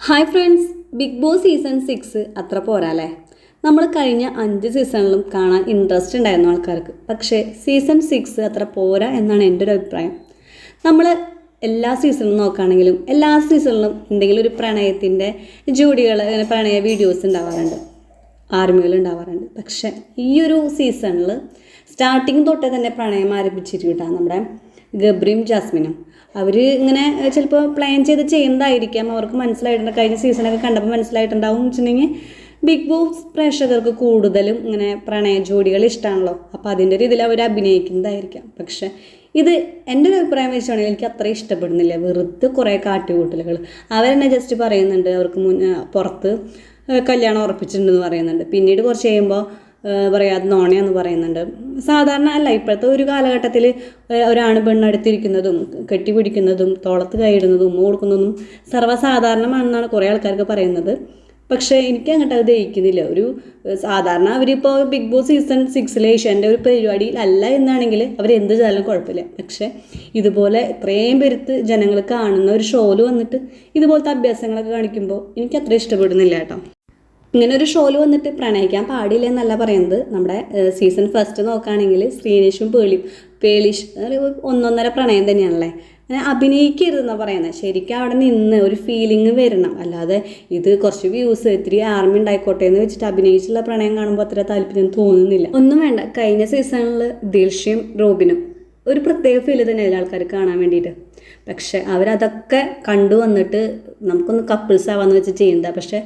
Hi friends, Bigg Boss season 6 അത്ര പോരാല്ലേ. നമ്മൾ കഴിഞ്ഞ 5 സീസണിലും കാണാൻ ഇൻട്രസ്റ്റ് ഉണ്ടായിരുന്നു ആൾക്കാർക്ക്. പക്ഷേ സീസൺ 6 അത്ര പോരാ എന്നാണ് എൻ്റെ ഒരു അഭിപ്രായം. നമ്മൾ എല്ലാ സീസണിലും നോക്കുകയാണെങ്കിലും എല്ലാ സീസണിലും എന്തെങ്കിലും ഒരു പ്രണയത്തിൻ്റെ ജോഡികൾ, അങ്ങനെ പ്രണയ വീഡിയോസ് ഉണ്ടാവാറുണ്ട്, ആർമികൾ ഉണ്ടാവാറുണ്ട്. പക്ഷേ ഈ ഒരു സീസണിൽ സ്റ്റാർട്ടിങ് തൊട്ടേ തന്നെ പ്രണയം ആരംഭിച്ചിരിക്കട്ടാ നമ്മുടെ ഗബ്രിയും ജാസ്മിനും. അവർ ഇങ്ങനെ ചിലപ്പോൾ പ്ലാൻ ചെയ്ത് ചെയ്യുന്നതായിരിക്കാം. അവർക്ക് മനസ്സിലായിട്ടുണ്ട്, കഴിഞ്ഞ സീസണൊക്കെ കണ്ടപ്പോൾ മനസ്സിലായിട്ടുണ്ടാവും എന്ന് വെച്ചിട്ടുണ്ടെങ്കിൽ ബിഗ് ബോസ് പ്രേക്ഷകർക്ക് കൂടുതലും ഇങ്ങനെ പ്രണയ ജോഡികൾ ഇഷ്ടമാണല്ലോ. അപ്പോൾ അതിൻ്റെ രീതിയിൽ അവർ അഭിനയിക്കുന്നതായിരിക്കാം. പക്ഷേ ഇത് എൻ്റെ ഒരു അഭിപ്രായം വെച്ചാണെങ്കിൽ എനിക്ക് അത്ര ഇഷ്ടപ്പെടുന്നില്ല. വെറുതെ കുറേ കാട്ടുകൂട്ടലുകൾ. അവരെന്നെ ജസ്റ്റ് പറയുന്നുണ്ട് അവർക്ക് പുറത്ത് കല്യാണം ഉറപ്പിച്ചിട്ടുണ്ടെന്ന് പറയുന്നുണ്ട്. പിന്നീട് കുറച്ച് കഴിയുമ്പോൾ പറയാതെ നോണയെന്ന് പറയുന്നുണ്ട്. സാധാരണ അല്ല, ഇപ്പോഴത്തെ ഒരു കാലഘട്ടത്തിൽ ഒരാണ് പെണ്ണടുത്തിരിക്കുന്നതും കെട്ടിപ്പിടിക്കുന്നതും തോളത്ത് കൈയിടുന്നതും ഉമ്മ കൊടുക്കുന്നതും സർവ്വസാധാരണമാണെന്നാണ് കുറേ ആൾക്കാർക്ക് പറയുന്നത്. പക്ഷേ എനിക്ക് അങ്ങോട്ട് അത് ദഹിക്കുന്നില്ല. ഒരു സാധാരണ അവരിപ്പോൾ ബിഗ് ബോസ് സീസൺ 6 ഏഷ്യാൻ്റെ ഒരു പരിപാടിയിൽ അല്ല എന്നാണെങ്കിൽ അവരെന്ത് ചെയ്താലും കുഴപ്പമില്ല. പക്ഷേ ഇതുപോലെ ഇത്രയും പേരുത്ത് ജനങ്ങൾ കാണുന്ന ഒരു ഷോയിൽ വന്നിട്ട് ഇതുപോലത്തെ അഭ്യാസങ്ങളൊക്കെ കാണിക്കുമ്പോൾ എനിക്ക് അത്ര ഇഷ്ടപ്പെടുന്നില്ല കേട്ടോ. ഇങ്ങനെ ഒരു ഷോയിൽ വന്നിട്ട് പ്രണയിക്കാൻ പാടില്ല എന്നല്ല പറയുന്നത്. നമ്മുടെ സീസൺ 1 നോക്കുകയാണെങ്കിൽ ശ്രീനേഷും പേളിഷ് ഒന്നൊന്നര പ്രണയം തന്നെയാണല്ലേ. അങ്ങനെ അഭിനയിക്കരുതെന്നാണ് പറയുന്നത്. ശരിക്കും അവിടെ നിന്ന് ഒരു ഫീലിംഗ് വരണം. അല്ലാതെ ഇത് കുറച്ച് വ്യൂസ് ഇത്തിരി ആർമി ഉണ്ടായിക്കോട്ടെ എന്ന് വെച്ചിട്ട് അഭിനയിച്ചുള്ള പ്രണയം കാണുമ്പോൾ അത്ര താല്പര്യം തോന്നുന്നില്ല. ഒന്നും വേണ്ട. കഴിഞ്ഞ സീസണിൽ ദിൽഷയും റോബിനും ഒരു പ്രത്യേക ഫീല് തന്നെയല്ലേ ആൾക്കാർ കാണാൻ വേണ്ടിയിട്ട്. പക്ഷെ അവരതൊക്കെ കണ്ടുവന്നിട്ട് നമുക്കൊന്ന് കപ്പിൾസ് ആവാന്ന് വെച്ച് ചെയ്യുന്നത്. പക്ഷെ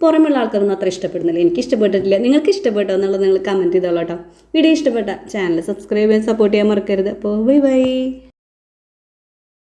പുറമെയുള്ള ആൾക്കാരൊന്നും അത്ര ഇഷ്ടപ്പെടുന്നില്ല. എനിക്ക് ഇഷ്ടപ്പെട്ടിട്ടില്ല. നിങ്ങൾക്ക് ഇഷ്ടപ്പെട്ടോ എന്നുള്ളത് നിങ്ങൾ കമൻറ്റ് ചെയ്തോളൂ കേട്ടോ. വീഡിയോ ഇഷ്ടപ്പെട്ട ചാനൽ സബ്സ്ക്രൈബ് ചെയ്യാൻ സപ്പോർട്ട് ചെയ്യാൻ മറക്കരുത്. അപ്പോൾ ബൈ.